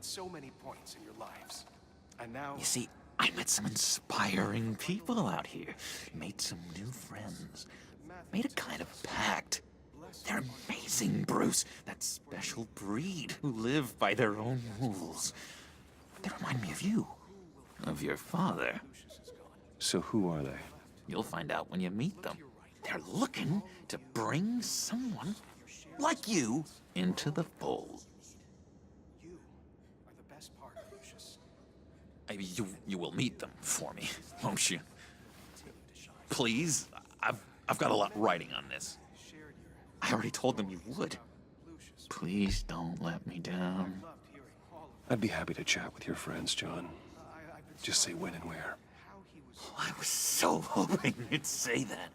so many points in your lives. And now... You see, I met some inspiring people out here. Made some new friends. Made a kind of pact. They're amazing, Bruce. That special breed who live by their own rules. They remind me of you. Of your father. So who are they? You'll find out when you meet them. They're looking to bring someone like you into the fold. You are the best part, Lucius. You will meet them for me, won't you? Please, I've got a lot riding on this. I already told them you would. Please don't let me down. I'd be happy to chat with your friends, John. Just say when and where. Oh, I was so hoping you'd say that.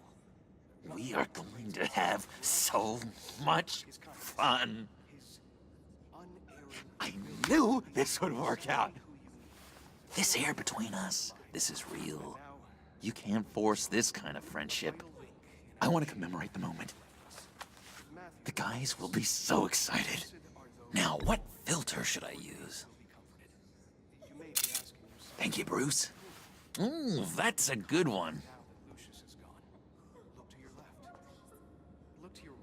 We are going to have so much fun. I knew this would work out. This air between us, this is real. You can't force this kind of friendship. I want to commemorate the moment. The guys will be so excited. Now, what filter should I use? Thank you, Bruce. Ooh, that's a good one.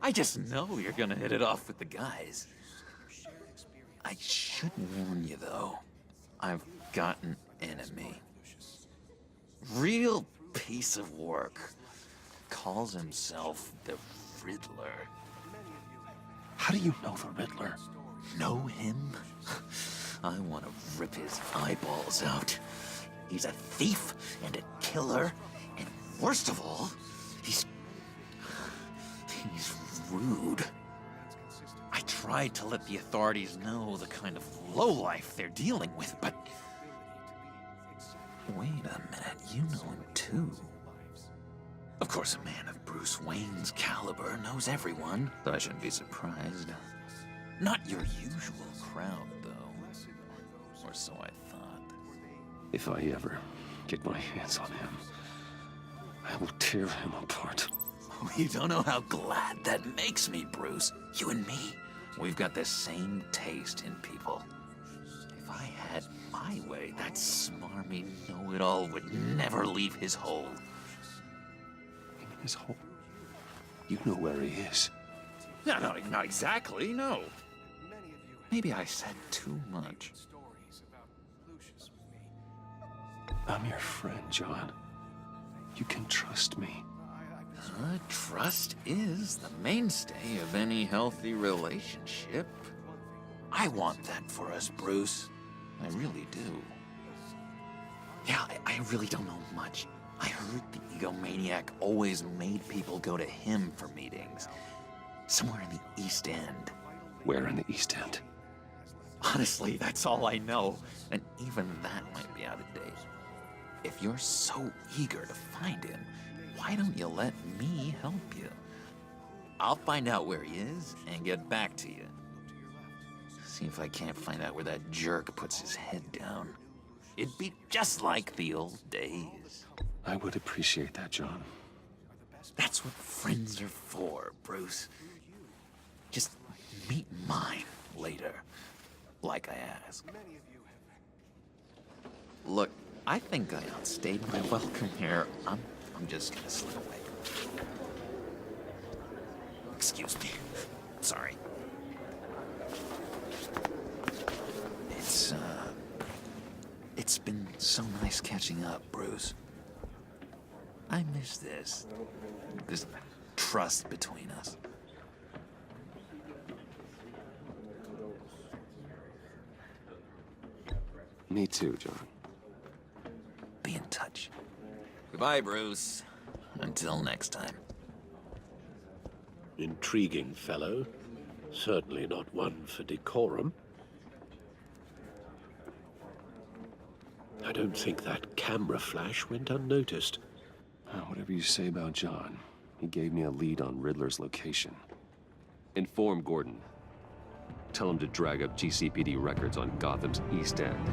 I just know you're gonna hit it off with the guys. I should warn you, though. I've got an enemy. Real piece of work. Calls himself the Riddler. How do you know the Riddler? Know him? I want to rip his eyeballs out. He's a thief and a killer, and worst of all, he's rude. I tried to let the authorities know the kind of lowlife they're dealing with, but... Wait a minute, you know him too. Of course, a man of Bruce Wayne's caliber knows everyone, but I shouldn't be surprised. Not your usual crowd, though. Or so I thought. If I ever get my hands on him, I will tear him apart. You don't know how glad that makes me, Bruce. You and me, we've got the same taste in people. If I had my way, that smarmy know-it-all would never leave his hole. His hole? You know where he is. No, not exactly, no. Maybe I said too much. I'm your friend, John. You can trust me. Trust is the mainstay of any healthy relationship. I want that for us, Bruce. I really do. Yeah, I really don't know much. I heard the egomaniac always made people go to him for meetings. Somewhere in the East End. Where in the East End? Honestly, that's all I know. And even that might be out of date. If you're so eager to find him, why don't you let me help you? I'll find out where he is and get back to you. See if I can't find out where that jerk puts his head down. It'd be just like the old days. I would appreciate that, John. That's what friends are for, Bruce. Just meet mine later, like I asked. Look, I think I outstayed my welcome here. I'm just gonna slip away. Excuse me. Sorry. It's been so nice catching up, Bruce. I miss this trust between us. Me too, John. Be in touch. Goodbye, Bruce. Until next time. Intriguing fellow. Certainly not one for decorum. I don't think that camera flash went unnoticed. Whatever you say about John, he gave me a lead on Riddler's location. Inform Gordon. Tell him to drag up GCPD records on Gotham's East End.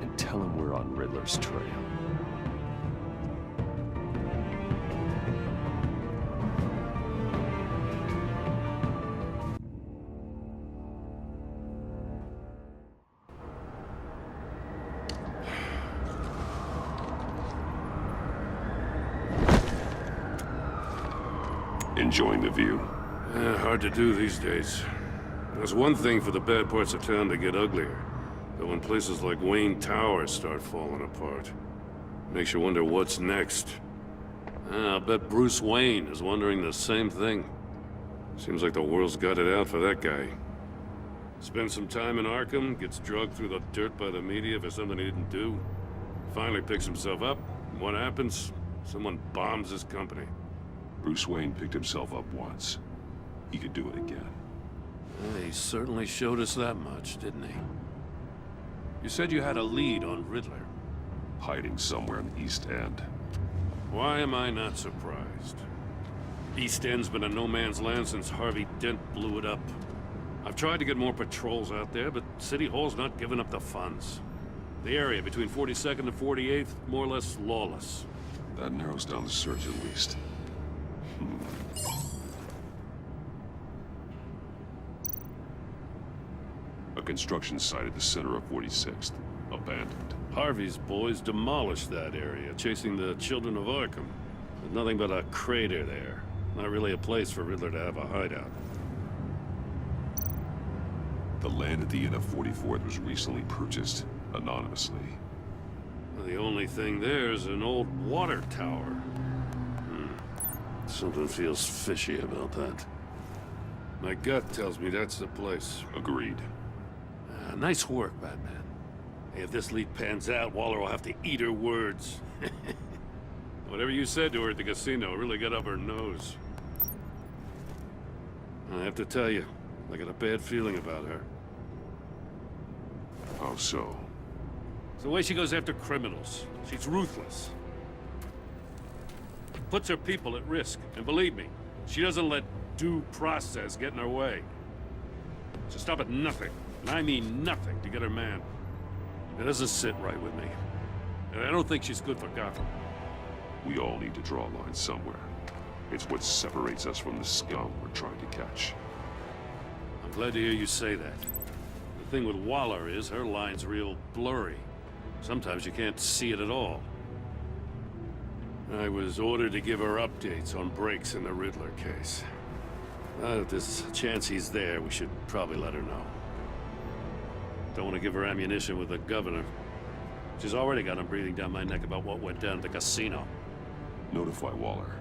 And tell him we're on Riddler's trail. Enjoying the view? Hard to do these days. There's one thing for the bad parts of town to get uglier. But when places like Wayne Tower start falling apart, makes you wonder what's next. I'll bet Bruce Wayne is wondering the same thing. Seems like the world's got it out for that guy. Spends some time in Arkham, gets drugged through the dirt by the media for something he didn't do. Finally picks himself up. And what happens? Someone bombs his company. Bruce Wayne picked himself up once. He could do it again. He certainly showed us that much, didn't he? You said you had a lead on Riddler. Hiding somewhere in the East End. Why am I not surprised? East End's been a no-man's land since Harvey Dent blew it up. I've tried to get more patrols out there, but City Hall's not giving up the funds. The area between 42nd and 48th, more or less lawless. That narrows down the search at least. A construction site at the center of 46th. Abandoned. Harvey's boys demolished that area, chasing the children of Arkham. There's nothing but a crater there. Not really a place for Riddler to have a hideout. The land at the end of 44th was recently purchased, anonymously. The only thing there is an old water tower. Something feels fishy about that. My gut tells me that's the place. Agreed. Nice work, Batman. Hey, if this lead pans out, Waller will have to eat her words. Whatever you said to her at the casino really got up her nose. I have to tell you, I got a bad feeling about her. How so? It's the way she goes after criminals. She's ruthless. Puts her people at risk. And believe me, she doesn't let due process get in her way. She'll stop at nothing, and I mean nothing, to get her man. It doesn't sit right with me. And I don't think she's good for Gotham. We all need to draw a line somewhere. It's what separates us from the scum we're trying to catch. I'm glad to hear you say that. The thing with Waller is her line's real blurry. Sometimes you can't see it at all. I was ordered to give her updates on breaks in the Riddler case. If there's a chance he's there, we should probably let her know. Don't want to give her ammunition with the governor. She's already got him breathing down my neck about what went down at the casino. Notify Waller.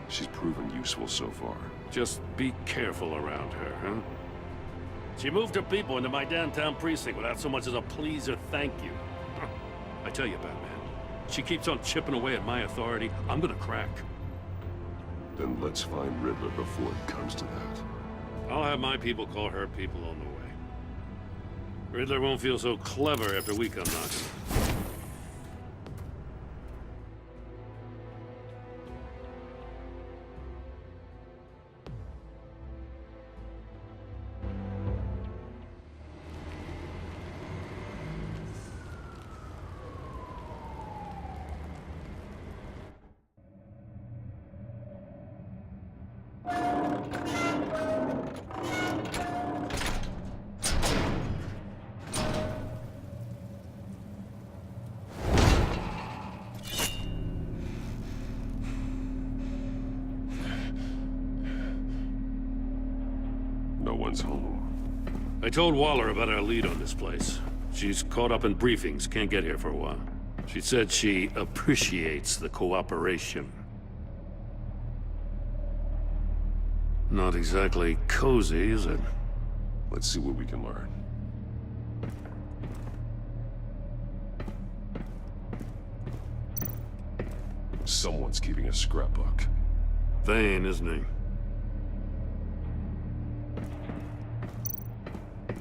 She's proven useful so far. Just be careful around her, huh? She moved her people into my downtown precinct without so much as a please or thank you. I tell you, Batman, she keeps on chipping away at my authority, I'm gonna crack. Then let's find Riddler before it comes to that. I'll have my people call her people on the way. Riddler won't feel so clever after we come knocking. No one's home. I told Waller about our lead on this place. She's caught up in briefings, can't get here for a while. She said she appreciates the cooperation. Not exactly cozy, is it? Let's see what we can learn. Someone's keeping a scrapbook. Vane, isn't he?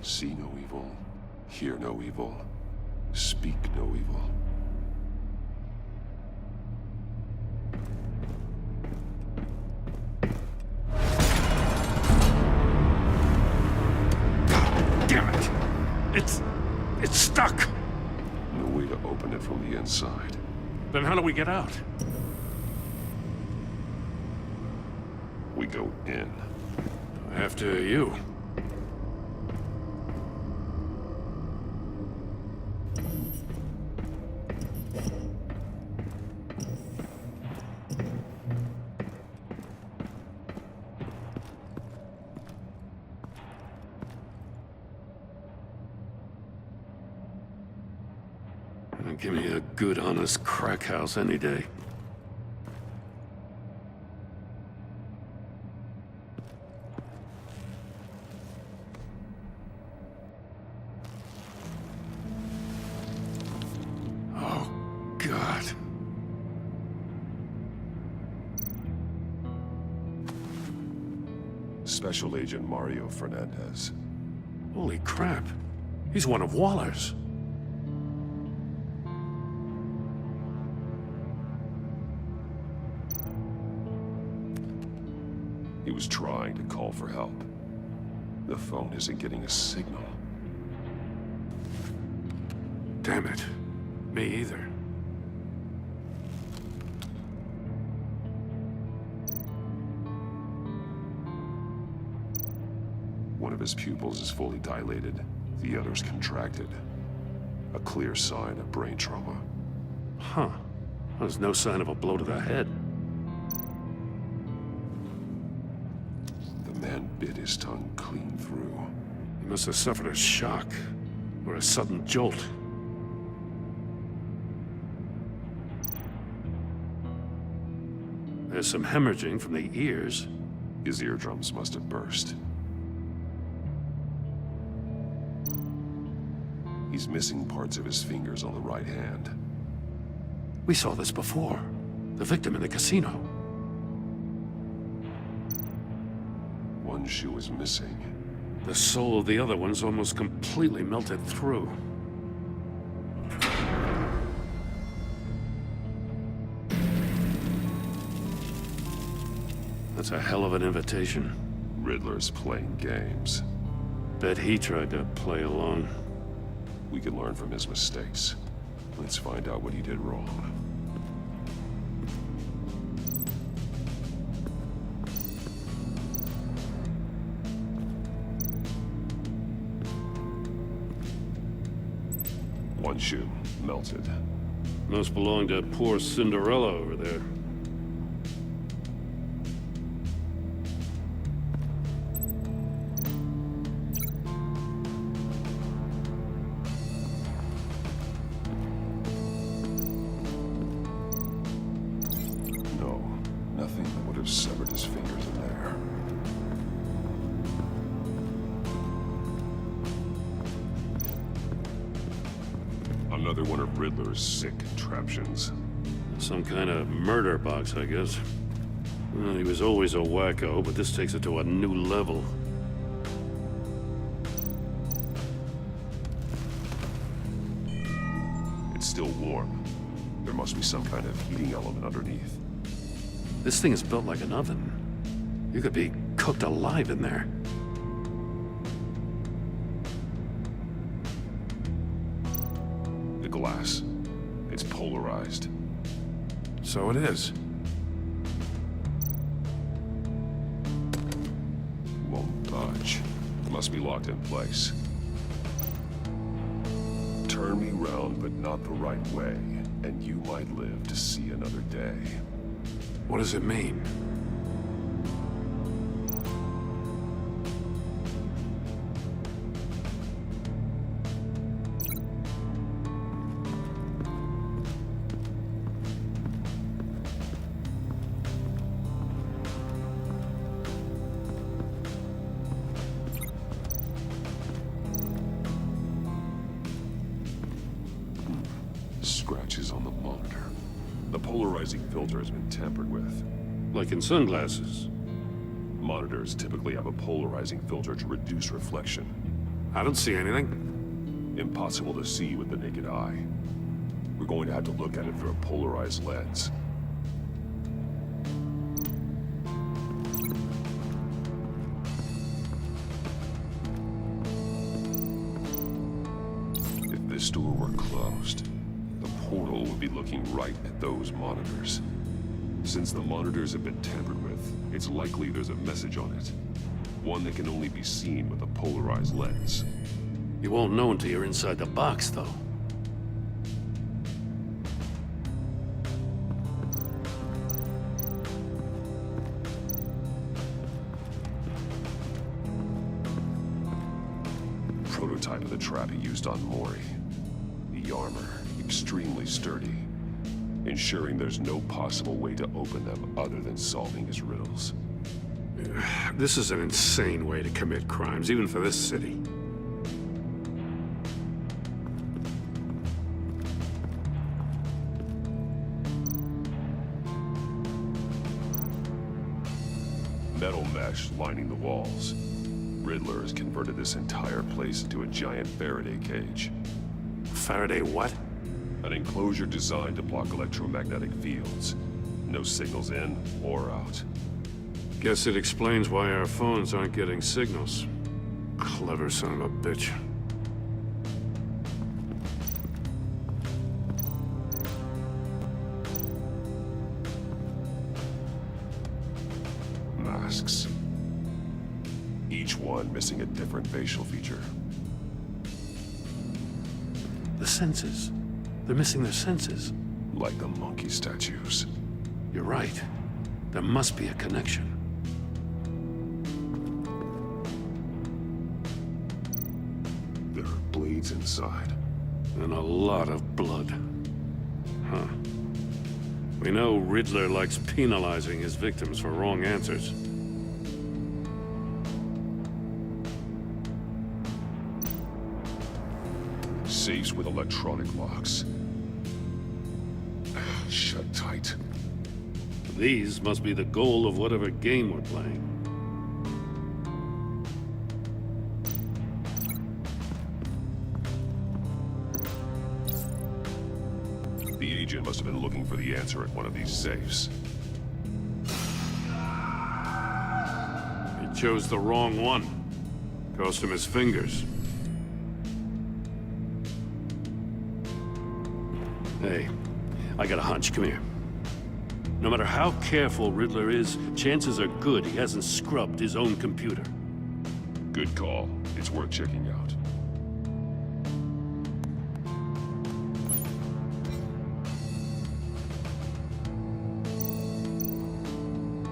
See no evil, hear no evil, speak no evil. God damn it! It's stuck! No way to open it from the inside. Then how do we get out? We go in. After you. Give me a good, honest crack house any day. Oh, God. Special Agent Mario Fernandez. Holy crap. He's one of Waller's. He was trying to call for help. The phone isn't getting a signal. Damn it. Me either. One of his pupils is fully dilated. The other's contracted. A clear sign of brain trauma. Huh. There's no sign of a blow to the head. The man bit his tongue clean through. He must have suffered a shock. Or a sudden jolt. There's some hemorrhaging from the ears. His eardrums must have burst. He's missing parts of his fingers on the right hand. We saw this before. The victim in the casino. One shoe is missing. The sole of the other one's almost completely melted through. That's a hell of an invitation. Riddler's playing games. Bet he tried to play along. We can learn from his mistakes. Let's find out what he did wrong. One shoe, melted. Must belong to poor Cinderella over there. No, nothing that would have severed his fingers in there. Another one of Riddler's sick contraptions. Some kind of murder box, I guess. Well, he was always a wacko, but this takes it to a new level. It's still warm. There must be some kind of heating element underneath. This thing is built like an oven. You could be cooked alive in there. The glass. It's polarized. So it is. Won't budge. Must be locked in place. Turn me round, but not the right way, and you might live to see another day. What does it mean? Scratches on the monitor. The polarizing filter has been tampered with. Like in sunglasses. Monitors typically have a polarizing filter to reduce reflection. I don't see anything. Impossible to see with the naked eye. We're going to have to look at it through a polarized lens. If this door were closed, the portal would be looking right at those monitors. Since the monitors have been tampered with, it's likely there's a message on it. One that can only be seen with a polarized lens. You won't know until you're inside the box, though. Prototype of the trap he used on Mori. The armor, extremely sturdy, ensuring there's no possible way to open them other than solving his riddles. This is an insane way to commit crimes, even for this city. Metal mesh lining the walls. Riddler has converted this entire place into a giant Faraday cage. Faraday what? An enclosure designed to block electromagnetic fields. No signals in or out. Guess it explains why our phones aren't getting signals. Clever son of a bitch. Masks. Each one missing a different facial feature. The senses. They're missing their senses. Like the monkey statues. You're right. There must be a connection. There are blades inside. And a lot of blood. Huh. We know Riddler likes penalizing his victims for wrong answers. Safes with electronic locks. Shut tight. These must be the goal of whatever game we're playing. The agent must have been looking for the answer at one of these safes. He chose the wrong one. Cost him his fingers. Hey, I got a hunch. Come here. No matter how careful Riddler is, chances are good he hasn't scrubbed his own computer. Good call. It's worth checking out.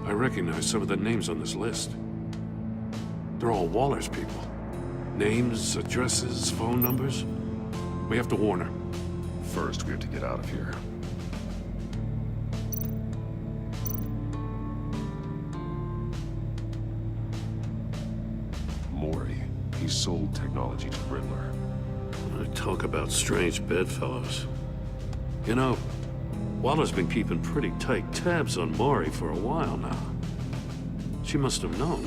I recognize some of the names on this list. They're all Waller's people. Names, addresses, phone numbers. We have to warn her. First, we have to get out of here. Mori. He sold technology to Riddler. I talk about strange bedfellows. You know, Waller's been keeping pretty tight tabs on Maury for a while now. She must have known.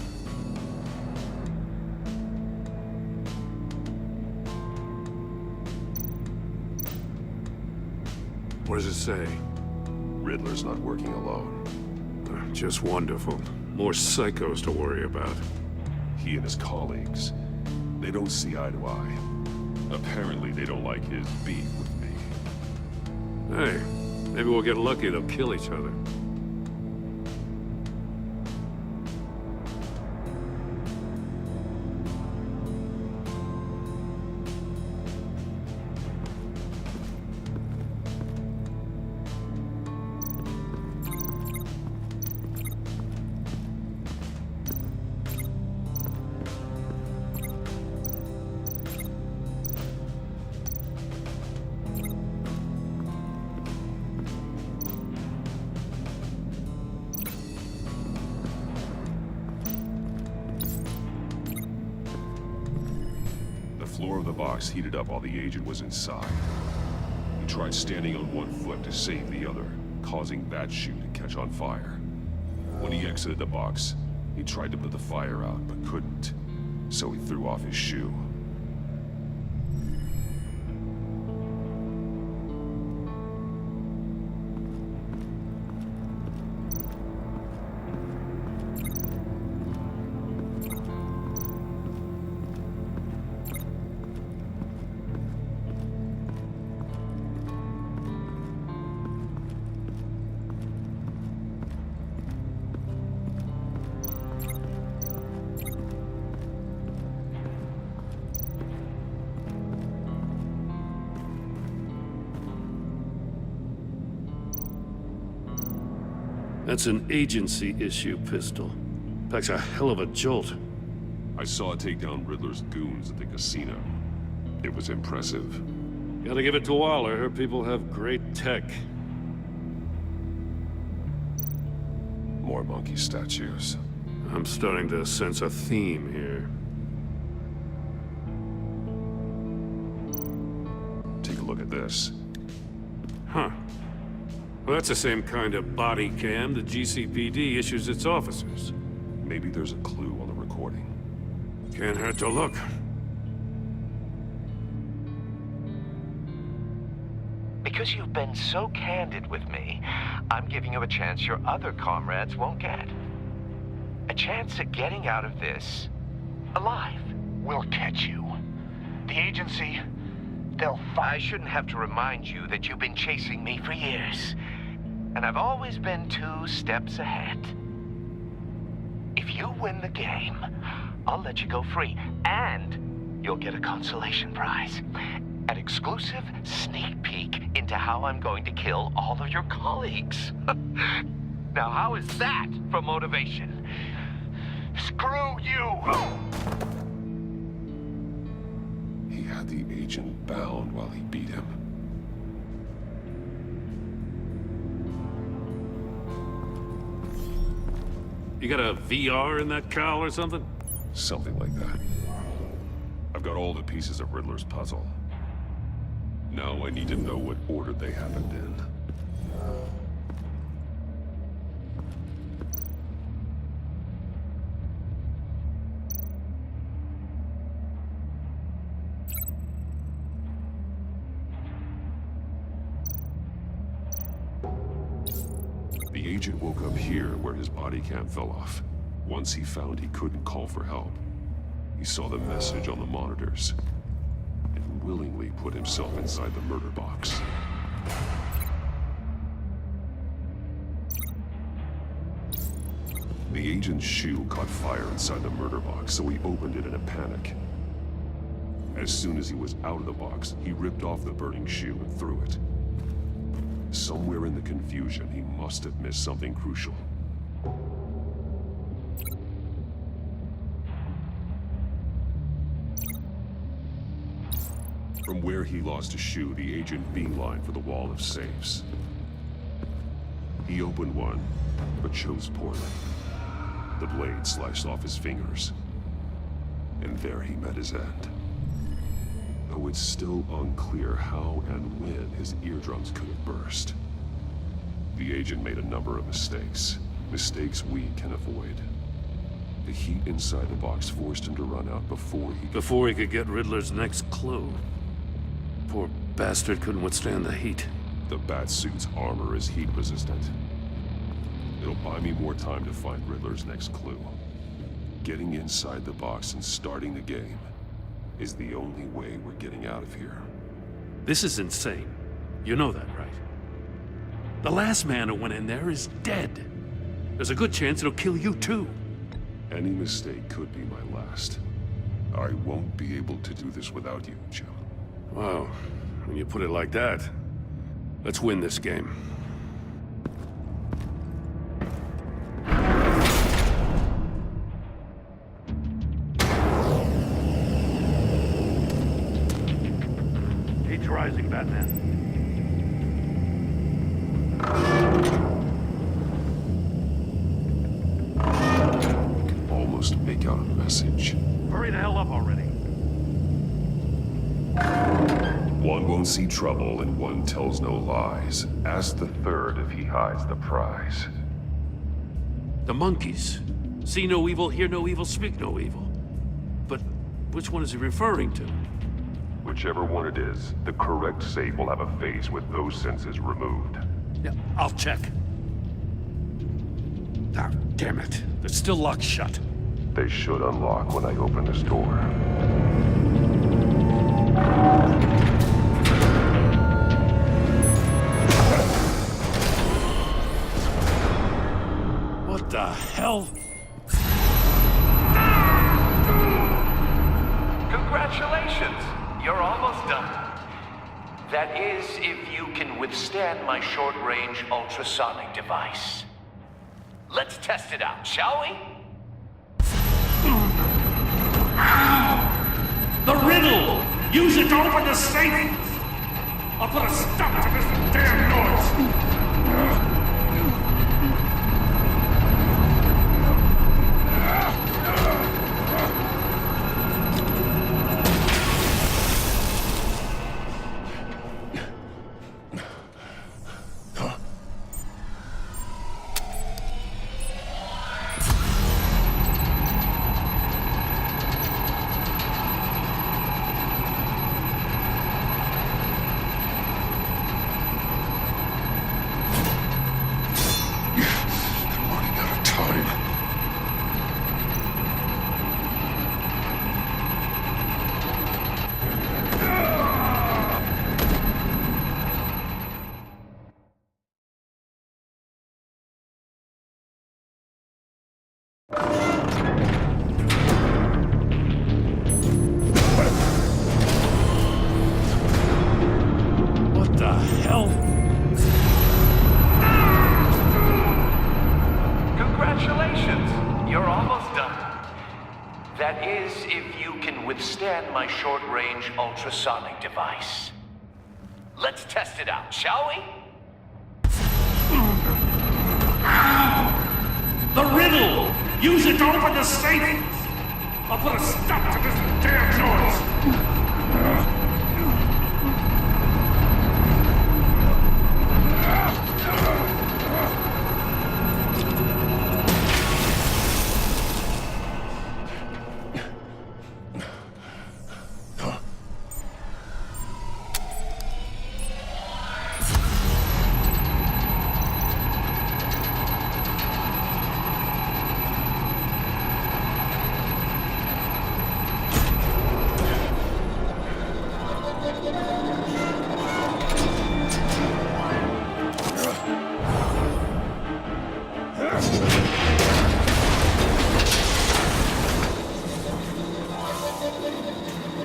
What does it say? Riddler's not working alone. Just wonderful. More psychos to worry about. He and his colleagues, they don't see eye to eye. Apparently, they don't like his beef with me. Hey, maybe we'll get lucky. They'll kill each other. The floor of the box heated up while the agent was inside. He tried standing on one foot to save the other, causing that shoe to catch on fire. When he exited the box, he tried to put the fire out, but couldn't, so he threw off his shoe. That's an agency-issue pistol. Packs a hell of a jolt. I saw it take down Riddler's goons at the casino. It was impressive. Gotta give it to Waller. Her people have great tech. More monkey statues. I'm starting to sense a theme here. Take a look at this. Huh. Well, that's the same kind of body cam the GCPD issues its officers. Maybe there's a clue on the recording. Can't hurt to look. Because you've been so candid with me, I'm giving you a chance your other comrades won't get. A chance at getting out of this alive. We'll catch you. The agency, they'll I shouldn't have to remind you that you've been chasing me for years. And I've always been 2 steps ahead. If you win the game, I'll let you go free. And you'll get a consolation prize. An exclusive sneak peek into how I'm going to kill all of your colleagues. Now, how is that for motivation? screw you! He had the agent bound while he beat him. You got a VR in that cowl or something? Something like that. I've got all the pieces of Riddler's puzzle. Now I need to know what order they happened in. The agent woke up here where his body cam fell off. Once he found he couldn't call for help, he saw the message on the monitors and willingly put himself inside the murder box. The agent's shoe caught fire inside the murder box, so he opened it in a panic. As soon as he was out of the box, he ripped off the burning shoe and threw it. Somewhere in the confusion, he must have missed something crucial. From where he lost a shoe, the agent beelined for the wall of safes. He opened one, but chose poorly. The blade sliced off his fingers. And there he met his end. Though it's still unclear how and when his eardrums could have burst. The agent made a number of mistakes. Mistakes we can avoid. The heat inside the box forced him to run out Before he could get Riddler's next clue. Poor bastard couldn't withstand the heat. The Batsuit's armor is heat resistant. It'll buy me more time to find Riddler's next clue. Getting inside the box and starting the game is the only way we're getting out of here. This is insane. You know that, right? The last man who went in there is dead. There's a good chance it'll kill you too. Any mistake could be my last. I won't be able to do this without you, Jim. Wow, when you put it like that, let's win this game. Heat's rising, Batman. I can almost make out a message. Hurry the hell up already. One won't see trouble and one tells no lies. Ask the third if he hides the prize. The monkeys. See no evil, hear no evil, speak no evil. But which one is he referring to? Whichever one it is, the correct safe will have a face with those senses removed. Yeah, I'll check. Ah, damn it. They're still locked shut. They should unlock when I open this door. What the hell? Congratulations! You're almost done. That is, if you can withstand my short-range ultrasonic device. Let's test it out, shall we? The riddle! Use it to open the safe! I'll put a stop to this damn noise! What the hell? Congratulations! You're almost done. That is, if you can withstand my short-range ultrasonic device. Let's test it out, shall we? The riddle! Use it to open the safe! I'll put a stop to this damn noise!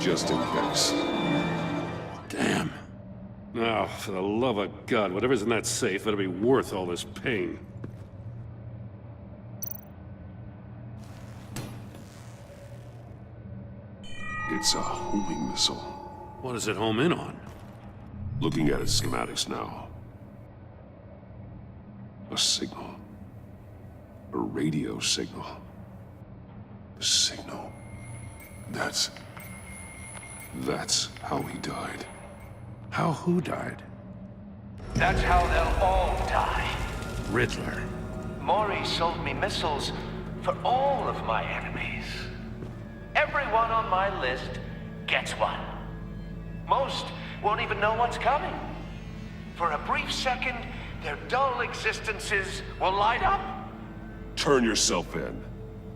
Just in case. Damn. Now, for the love of God, whatever's in that safe better be worth all this pain. It's a homing missile. What does it home in on? Looking at its schematics now. A signal. A radio signal. A signal. That's how he died. How who died? That's how they'll all die. Riddler. Maury sold me missiles for all of my enemies. Everyone on my list gets one. Most won't even know what's coming. For a brief second, their dull existences will light up. Turn yourself in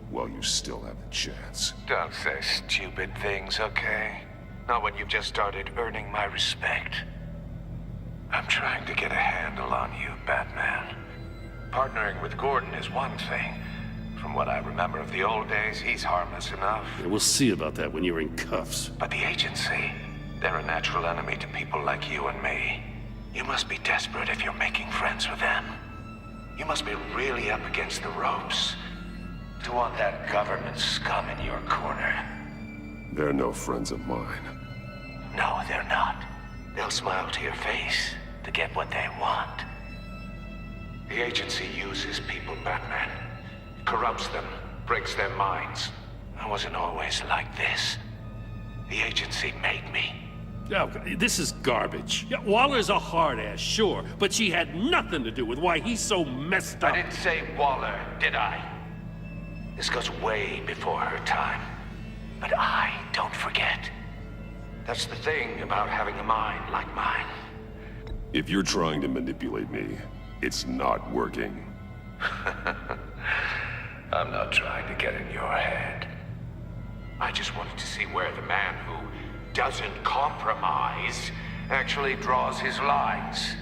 while you still have the chance. Don't say stupid things, okay? Not when you've just started earning my respect. I'm trying to get a handle on you, Batman. Partnering with Gordon is one thing. From what I remember of the old days, he's harmless enough. Yeah, we'll see about that when you're in cuffs. But the agency, they're a natural enemy to people like you and me. You must be desperate if you're making friends with them. You must be really up against the ropes to want that government scum in your corner. They're no friends of mine. No, they're not. They'll smile to your face to get what they want. The agency uses people, Batman. Corrupts them, breaks their minds. I wasn't always like this. The agency made me. Oh, this is garbage. Yeah, Waller's a hard-ass, sure, but she had nothing to do with why he's so messed up. I didn't say Waller, did I? This goes way before her time. But I don't forget. That's the thing about having a mind like mine. If you're trying to manipulate me, it's not working. I'm not trying to get in your head. I just wanted to see where the man who doesn't compromise actually draws his lines.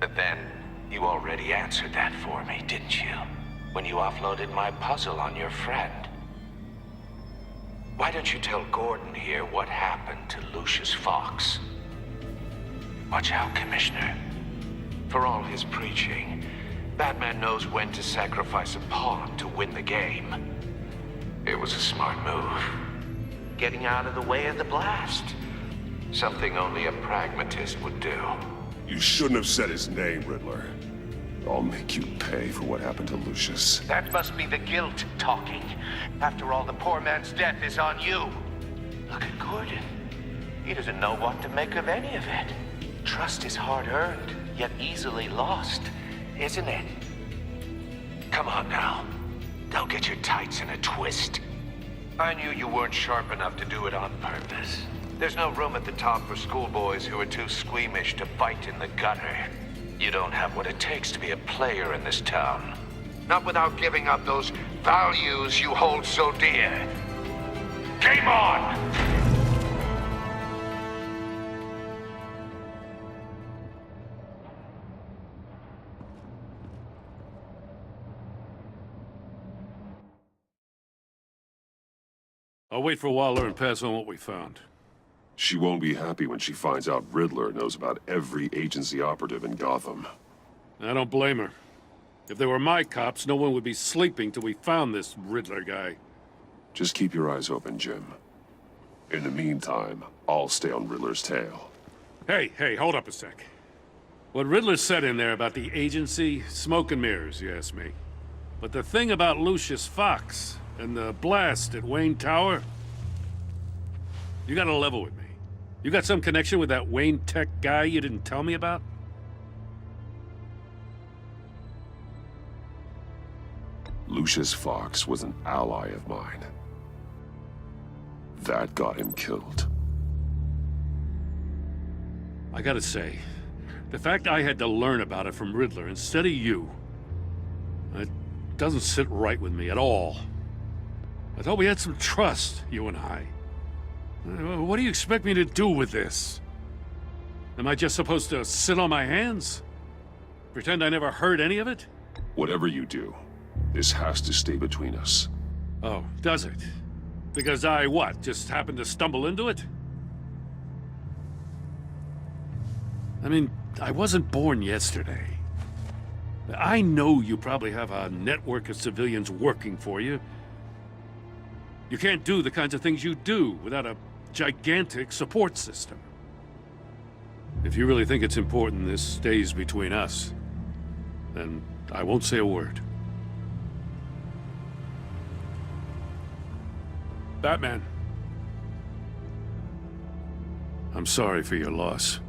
But then, you already answered that for me, didn't you? When you offloaded my puzzle on your friend. Why don't you tell Gordon here what happened to Lucius Fox? Watch out, Commissioner. For all his preaching, Batman knows when to sacrifice a pawn to win the game. It was a smart move. Getting out of the way of the blast. Something only a pragmatist would do. You shouldn't have said his name, Riddler. I'll make you pay for what happened to Lucius. That must be the guilt talking. After all, the poor man's death is on you. Look at Gordon. He doesn't know what to make of any of it. Trust is hard-earned, yet easily lost, isn't it? Come on now. Don't get your tights in a twist. I knew you weren't sharp enough to do it on purpose. There's no room at the top for schoolboys who are too squeamish to fight in the gutter. You don't have what it takes to be a player in this town. Not without giving up those values you hold so dear. Game on! I'll wait for Waller and pass on what we found. She won't be happy when she finds out Riddler knows about every agency operative in Gotham. I don't blame her. If they were my cops, no one would be sleeping till we found this Riddler guy. Just keep your eyes open, Jim. In the meantime, I'll stay on Riddler's tail. Hey, hold up a sec. What Riddler said in there about the agency, smoke and mirrors, you ask me. But the thing about Lucius Fox and the blast at Wayne Tower, you gotta level with me. You got some connection with that Wayne Tech guy you didn't tell me about? Lucius Fox was an ally of mine. That got him killed. I gotta say, the fact I had to learn about it from Riddler instead of you, it doesn't sit right with me at all. I thought we had some trust, you and I. What do you expect me to do with this? Am I just supposed to sit on my hands? Pretend I never heard any of it? Whatever you do, this has to stay between us. Oh, does it? Because I, what, just happened to stumble into it? I mean, I wasn't born yesterday. I know you probably have a network of civilians working for you. You can't do the kinds of things you do without a gigantic support system. If you really think it's important this stays between us, then I won't say a word. Batman. I'm sorry for your loss.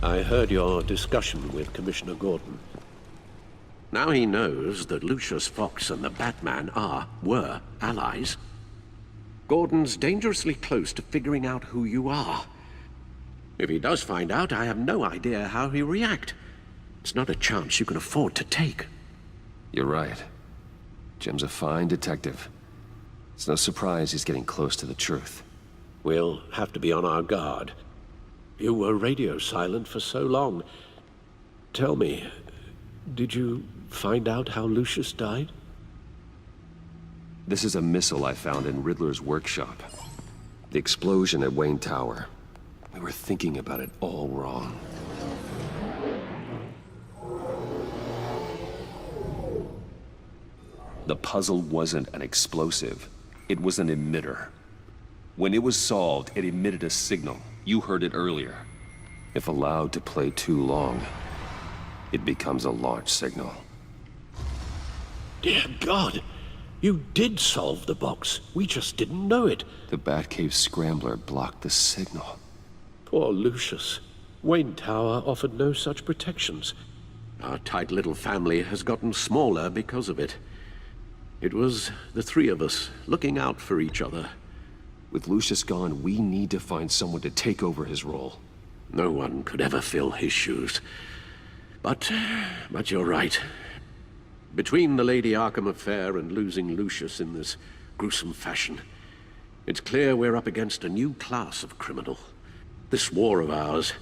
I heard your discussion with Commissioner Gordon. Now he knows that Lucius Fox and the Batman were allies. Gordon's dangerously close to figuring out who you are. If he does find out, I have no idea how he'll react. It's not a chance you can afford to take. You're right. Jim's a fine detective. It's no surprise he's getting close to the truth. We'll have to be on our guard. You were radio silent for so long. Tell me, did you find out how Lucius died? This is a missile I found in Riddler's workshop. The explosion at Wayne Tower. We were thinking about it all wrong. The puzzle wasn't an explosive. It was an emitter. When it was solved, it emitted a signal. You heard it earlier. If allowed to play too long, it becomes a launch signal. Dear God! You did solve the box. We just didn't know it. The Batcave scrambler blocked the signal. Poor Lucius. Wayne Tower offered no such protections. Our tight little family has gotten smaller because of it. It was the three of us looking out for each other. With Lucius gone, we need to find someone to take over his role. No one could ever fill his shoes. But you're right. Between the Lady Arkham affair and losing Lucius in this gruesome fashion, it's clear we're up against a new class of criminal. This war of ours,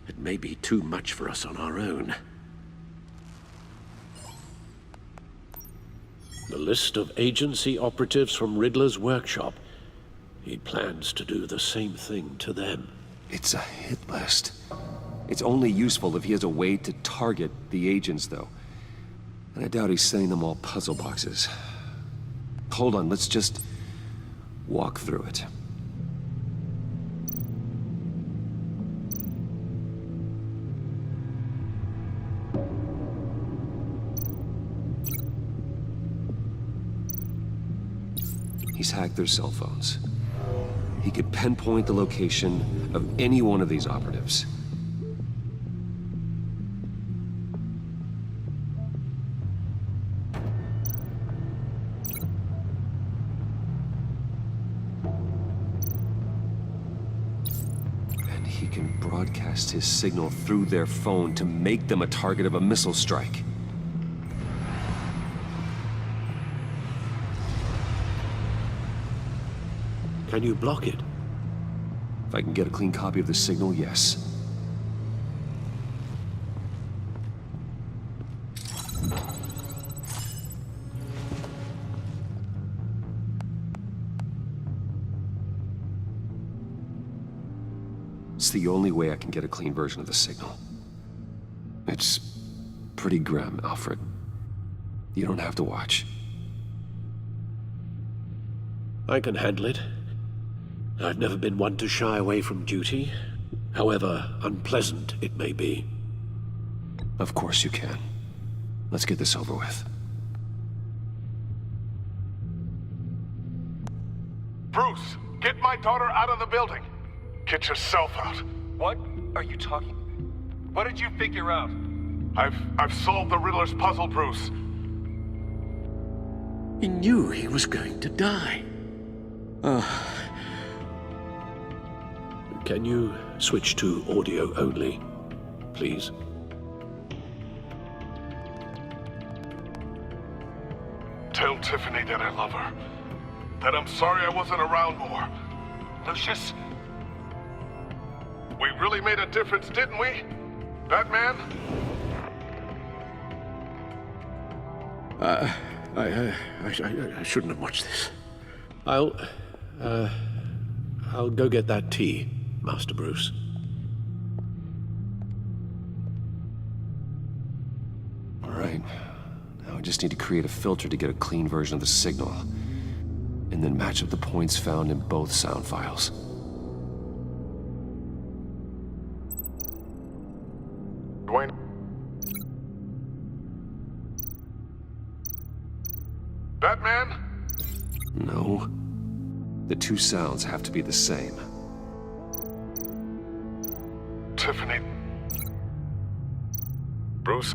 it may be too much for us on our own. The list of agency operatives from Riddler's workshop. He plans to do the same thing to them. It's a hit list. It's only useful if he has a way to target the agents, though. And I doubt he's sending them all puzzle boxes. Hold on, let's just walk through it. He's hacked their cell phones. He could pinpoint the location of any one of these operatives. And he can broadcast his signal through their phone to make them a target of a missile strike. Can you block it? If I can get a clean copy of the signal, yes. It's the only way I can get a clean version of the signal. It's pretty grim, Alfred. You don't have to watch. I can handle it. I've never been one to shy away from duty, however unpleasant it may be. Of course you can. Let's get this over with. Bruce, get my daughter out of the building. Get yourself out. What are you talking? What did you figure out? I've solved the Riddler's puzzle, Bruce. He knew he was going to die. Can you switch to audio only, please? Tell Tiffany that I love her. That I'm sorry I wasn't around more. Lucius? We really made a difference, didn't we? Batman? I shouldn't have watched this. I'll go get that tea, Master Bruce. All right. Now I just need to create a filter to get a clean version of the signal. And then match up the points found in both sound files. Dwayne? Batman? No. The two sounds have to be the same. Tiffany? Bruce?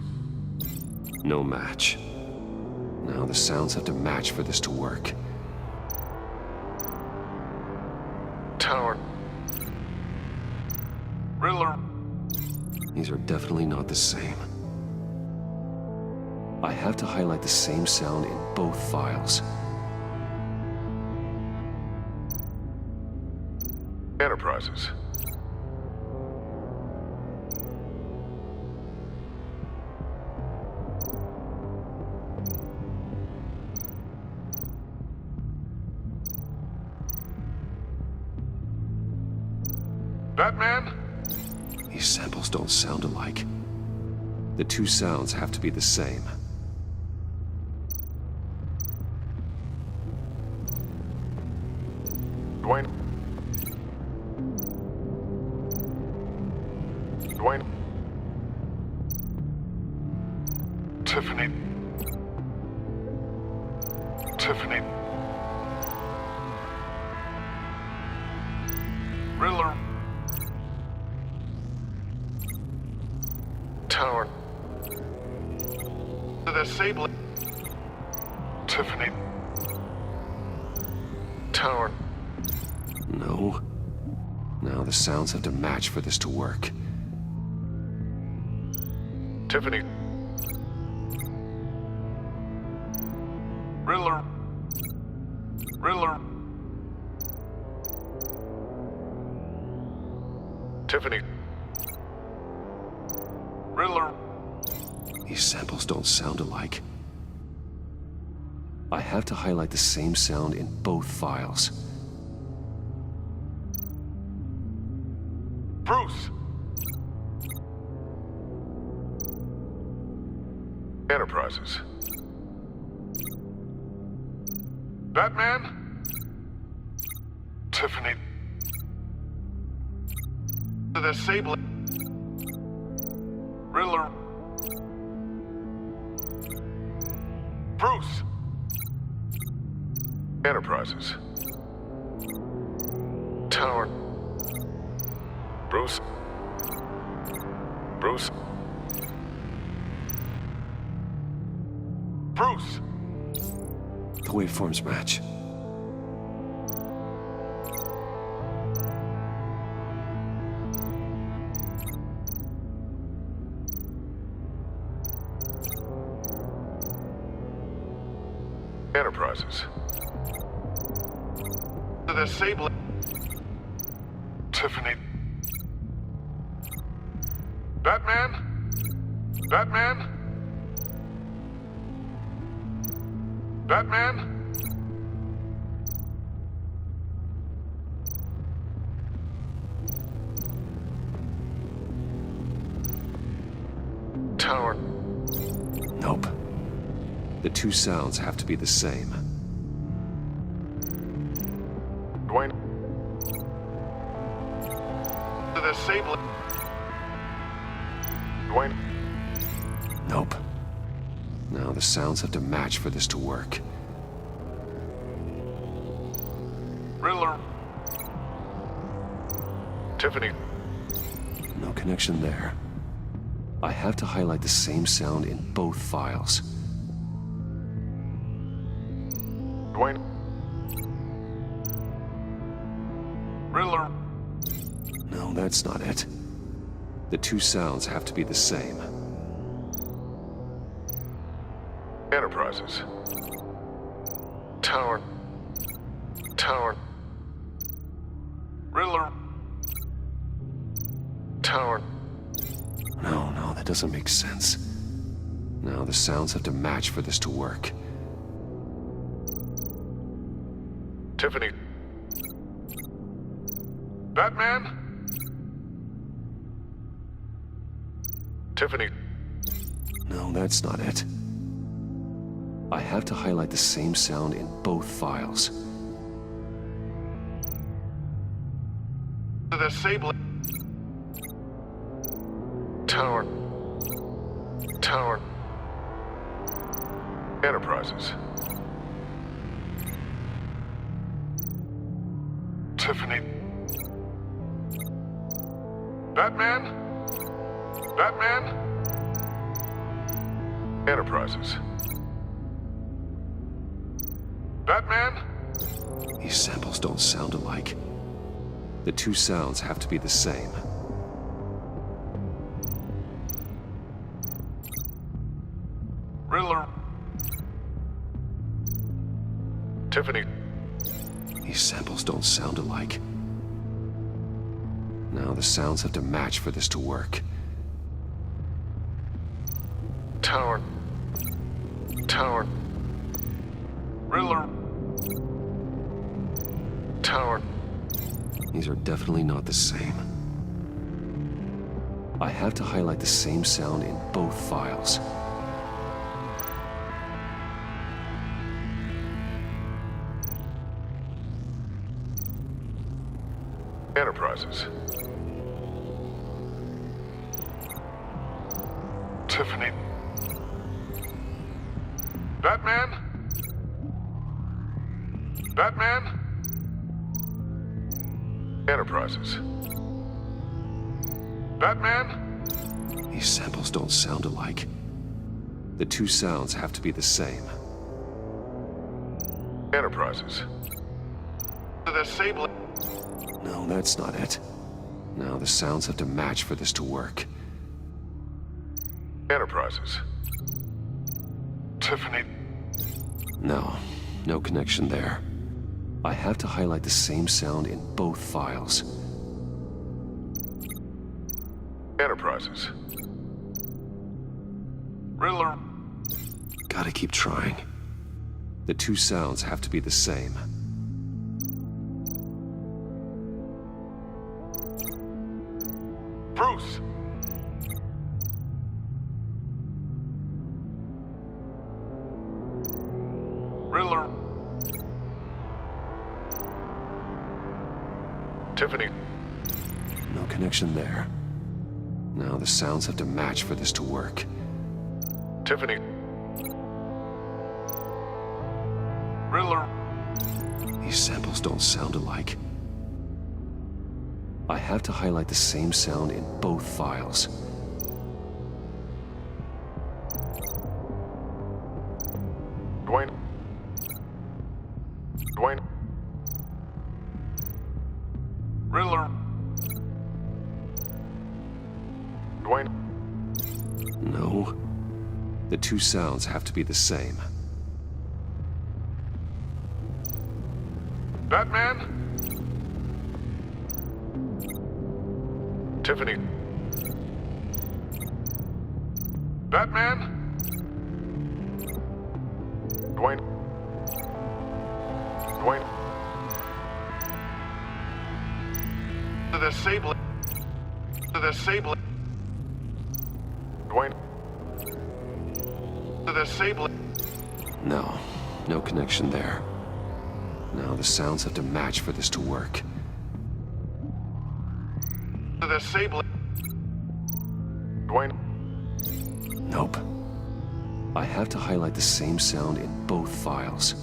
No match. Now the sounds have to match for this to work. Tower? Riddler? These are definitely not the same. I have to highlight the same sound in both files. Enterprises. Batman? These samples don't sound alike. The two sounds have to be the same. Dwayne? Dwayne? Tiffany? Tiffany? Riddler? Tower? The disabling? Tiffany? Tower? No. Now the sounds have to match for this to work. Tiffany? Riddler? Riddler? Tiffany. Riddler. These samples don't sound alike. I have to highlight the same sound in both files. Bruce. Enterprises. Batman? Tiffany. The Sable. Riddler. Bruce. Enterprises. Tower. Bruce. Bruce. Bruce. The waveforms match. Enterprises. The Sable. Tiffany. Batman? Batman? Batman? Tower. Nope. The two sounds have to be the same. Dwayne. The Sable. Dwayne. Nope. Now the sounds have to match for this to work. Riddler. Tiffany. No connection there. I have to highlight the same sound in both files. Dwayne. Riddler. No, that's not it. The two sounds have to be the same. Enterprises. Tower. Tower. Riddler. Tower. No, that doesn't make sense. Now the sounds have to match for this to work. Tiffany. Batman? Tiffany. No, that's not it. I have to highlight the same sound in both files. The Sable. Tower. Tower. Enterprises. Tiffany. Batman? Batman? Enterprises. Batman? These samples don't sound alike. The two sounds have to be the same. Riddler. Tiffany. These samples don't sound alike. Now the sounds have to match for this to work. Tower. Tower. Riddler. Tower. These are definitely not the same. I have to highlight the same sound in both files. Enterprises. Tiffany. Batman? Batman? Enterprises. Batman? These samples don't sound alike. The two sounds have to be the same. Enterprises. The Sable. No, that's not it. Now the sounds have to match for this to work. Enterprises. Tiffany. No connection there. I have to highlight the same sound in both files. Enterprises. Riddler. Gotta keep trying. The two sounds have to be the same. Bruce. Riddler. Tiffany. No connection there. Now the sounds have to match for this to work. Tiffany. Riddler. These samples don't sound alike. I have to highlight the same sound in both files. Dwayne. Dwayne. Riddler. Dwayne. No. The two sounds have to be the same. Batman? Tiffany. Batman? Dwayne. Dwayne. The sable. The sable. Dwayne. The sable. No. No connection there. Now the sounds have to match for this to work. The sable. Dwayne. Nope. I have to highlight the same sound in both files.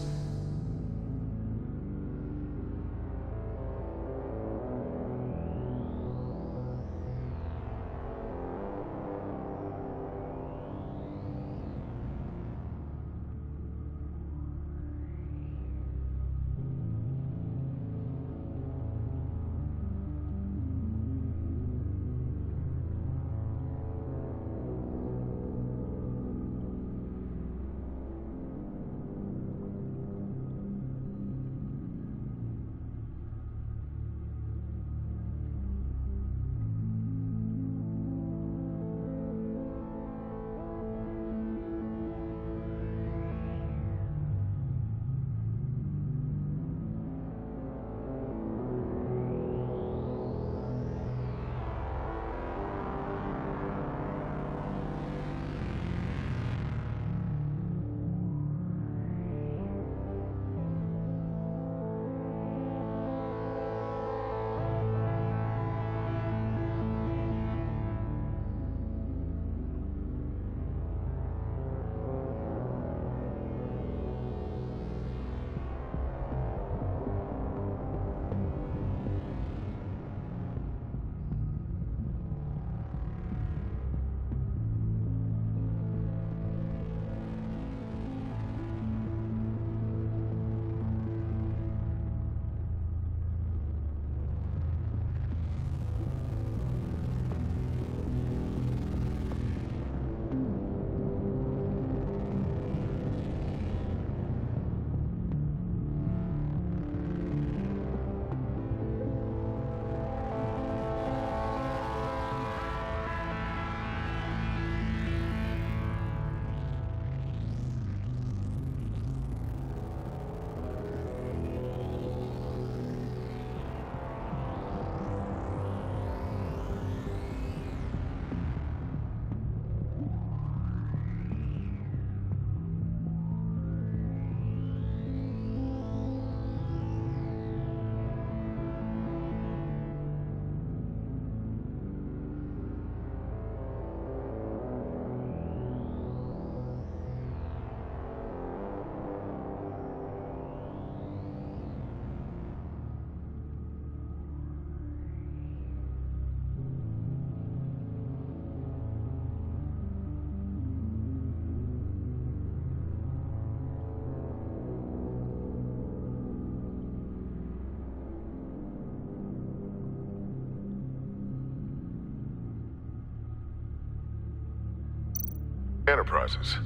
Enterprises.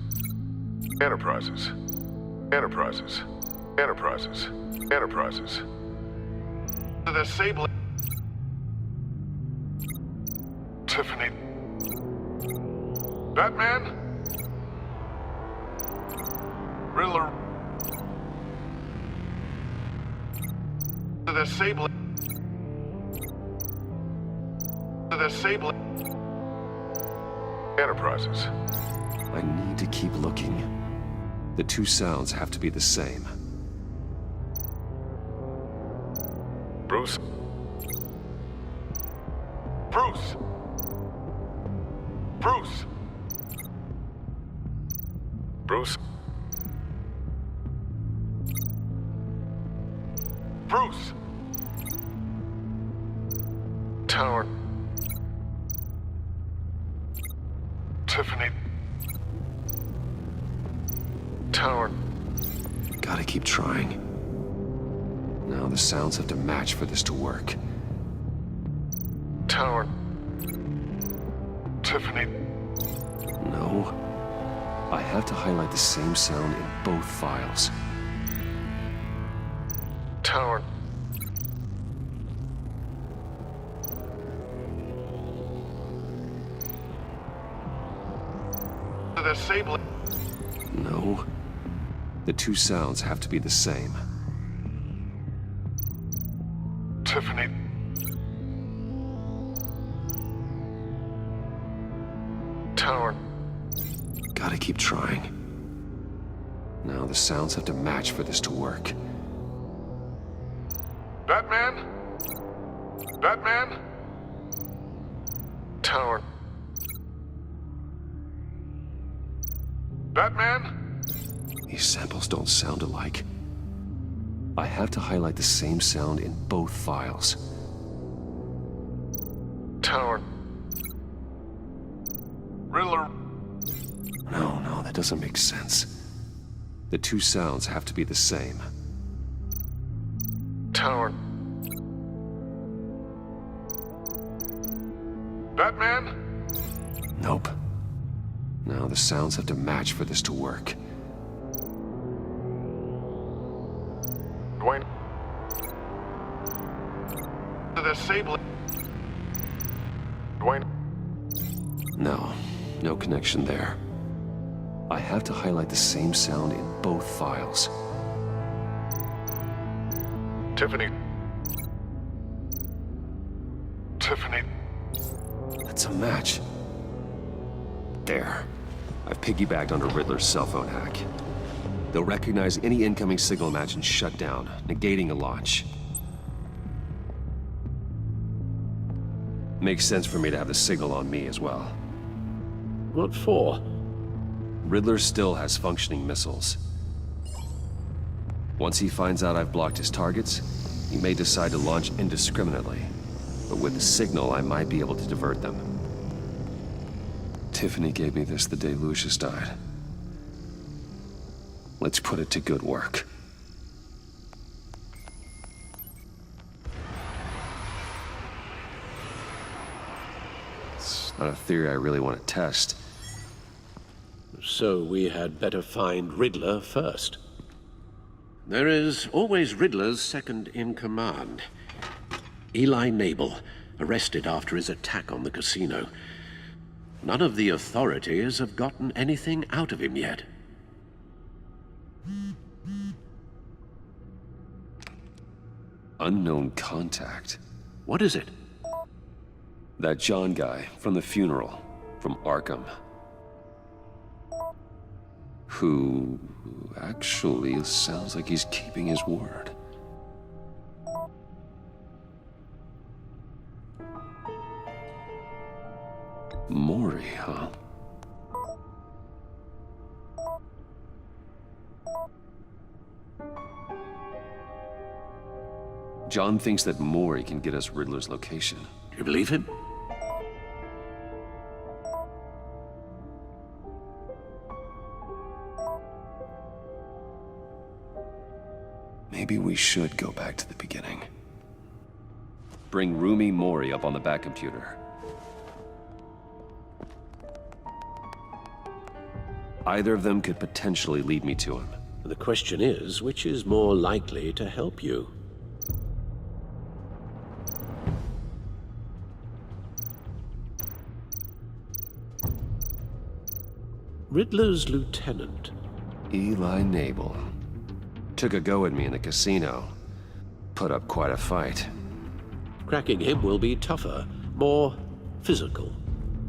Enterprises. Enterprises. Enterprises. Enterprises. The sable. Tiffany. Batman? Riddler. The Sable. The Sable. Enterprises. I need to keep looking. The two sounds have to be the same. Bruce. Bruce. Bruce. Bruce. Bruce. Tower. Tiffany. Tower. Gotta keep trying. Now the sounds have to match for this to work. Tower. Tiffany. No. I have to highlight the same sound in both files. Tower. The Sable. No. The two sounds have to be the same. Tiffany. Tower. Gotta keep trying. Now the sounds have to match for this to work. Batman? Batman? Tower. Batman? These samples don't sound alike. I have to highlight the same sound in both files. Tower. Riddler. No, that doesn't make sense. The two sounds have to be the same. Tower. Batman? Nope. Now the sounds have to match for this to work. Dwayne. The Sable. Dwayne. No connection there. I have to highlight the same sound in both files. Tiffany. Tiffany. That's a match. There. I've piggybacked onto Riddler's cell phone hack. They'll recognize any incoming signal match and shut down, negating a launch. Makes sense for me to have the signal on me as well. What for? Riddler still has functioning missiles. Once he finds out I've blocked his targets, he may decide to launch indiscriminately. But with the signal, I might be able to divert them. Tiffany gave me this the day Lucius died. Let's put it to good work. It's not a theory I really want to test. So we had better find Riddler first. There is always Riddler's second in command. Eli Nabel, arrested after his attack on the casino. None of the authorities have gotten anything out of him yet. Unknown contact. What is it? That John guy from the funeral, from Arkham. Who actually sounds like he's keeping his word. Maury, huh? John thinks that Maury can get us Riddler's location. You believe him? Maybe we should go back to the beginning. Bring Rumi Mori up on the back computer. Either of them could potentially lead me to him. The question is, which is more likely to help you? Riddler's lieutenant. Eli Nabel. Took a go at me in the casino. Put up quite a fight. Cracking him will be tougher, more physical.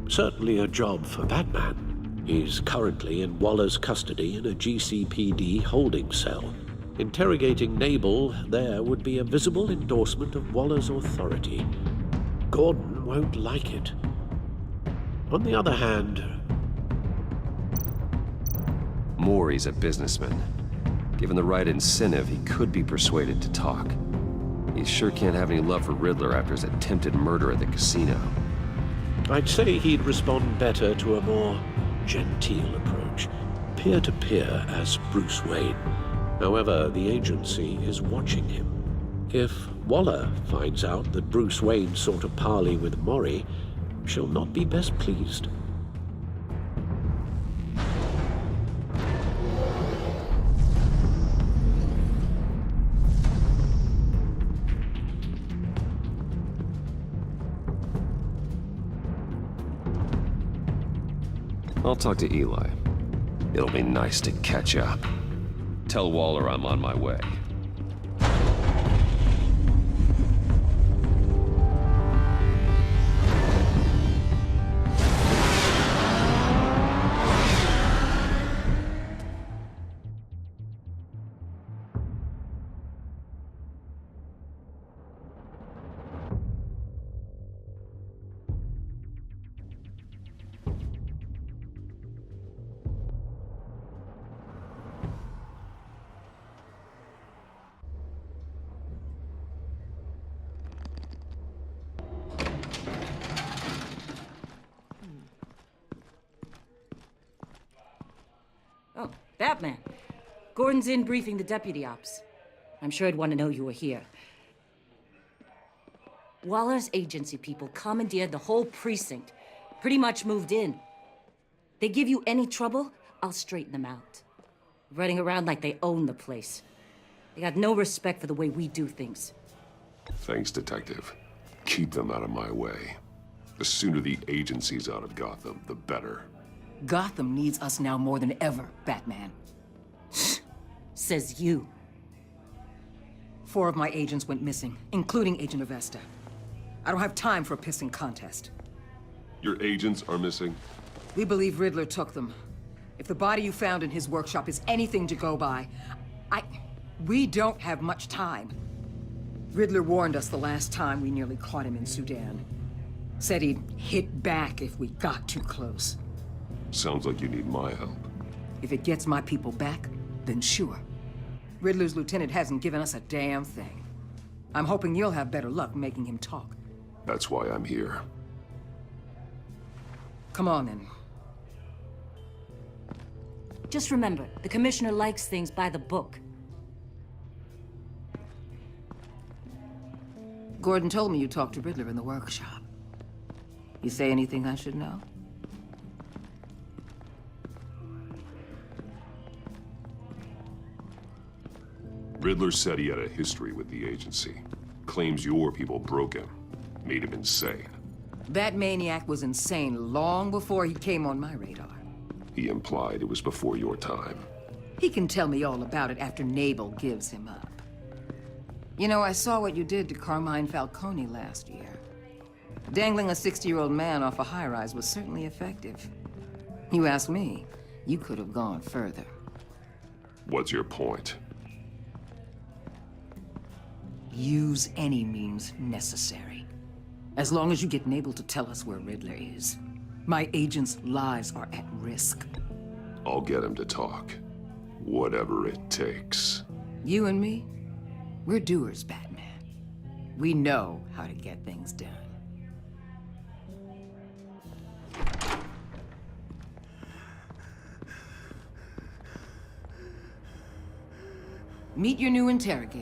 Certainly a job for Batman. He's currently in Waller's custody in a GCPD holding cell. Interrogating Nabel there would be a visible endorsement of Waller's authority. Gordon won't like it. On the other hand... Maury's a businessman. Given the right incentive, he could be persuaded to talk. He sure can't have any love for Riddler after his attempted murder at the casino. I'd say he'd respond better to a more genteel approach, peer-to-peer as Bruce Wayne. However, the agency is watching him. If Waller finds out that Bruce Wayne sought a parley with Maury, she'll not be best pleased. I'll talk to Eli. It'll be nice to catch up. Tell Waller I'm on my way. Oh, Batman. Gordon's in briefing the deputy ops. I'm sure I'd want to know you were here. Waller's agency people commandeered the whole precinct. Pretty much moved in. They give you any trouble, I'll straighten them out. Running around like they own the place. They got no respect for the way we do things. Thanks, Detective. Keep them out of my way. The sooner the agency's out of Gotham, the better. Gotham needs us now more than ever, Batman. Says you. 4 of my agents went missing, including Agent Avesta. I don't have time for a pissing contest. Your agents are missing? We believe Riddler took them. If the body you found in his workshop is anything to go by, we don't have much time. Riddler warned us the last time we nearly caught him in Sudan. Said he'd hit back if we got too close. Sounds like you need my help. If it gets my people back, then sure. Riddler's lieutenant hasn't given us a damn thing. I'm hoping you'll have better luck making him talk. That's why I'm here. Come on, then. Just remember, the commissioner likes things by the book. Gordon told me you talked to Riddler in the workshop. You say anything I should know? Riddler said he had a history with the agency. Claims your people broke him. Made him insane. That maniac was insane long before he came on my radar. He implied it was before your time. He can tell me all about it after Nabel gives him up. You know, I saw what you did to Carmine Falcone last year. Dangling a 60-year-old man off a high-rise was certainly effective. You ask me, you could have gone further. What's your point? Use any means necessary. As long as you get Nabel to tell us where Riddler is. My agents' lives are at risk. I'll get him to talk. Whatever it takes. You and me, we're doers, Batman. We know how to get things done. Meet your new interrogator.